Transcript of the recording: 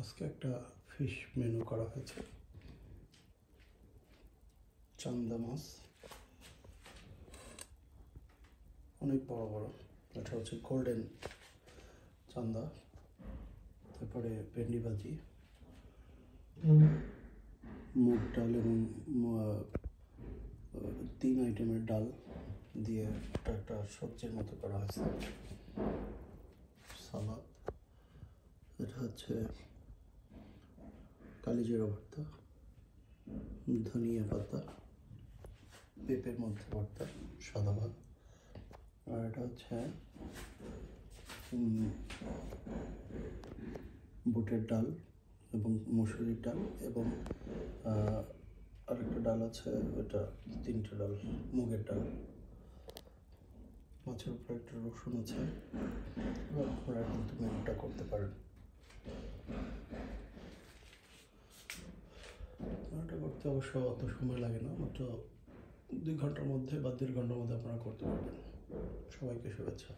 আজকে একটা fish menu করা হয়েছে। চান্দা মাছ অনেক বড় বড়, এটা হচ্ছে গোল্ডেন চান্দা। তারপরে ভেন্ডি ভাজি, মুগ ডাল এবং 3 আইটেমের ডাল দিয়ে একটা সবজির মতো করা হয়েছে। সালাদ, এটা হচ্ছে কালিজিরা ভর্তা, ধনিয়া পাতা, পেঁপের মধ্যে ভর্তা, সাদা ভাত। আর এটা হচ্ছে বুটের ডাল এবং মসুরির ডাল এবং আরেকটা ডাল আছে, ওটা 3টে ডাল, মুগের ডাল। মাছের উপরে একটা রসুন আছে। আপনারা কিন্তু মেনুটা করতে পারেন। মেনুটা করতে অবশ্য অত সময় লাগে না, মাত্র 2 ঘন্টার মধ্যে বা 1.5 ঘন্টার মধ্যে আপনারা করতে পারবেন। সবাইকে শুভেচ্ছা।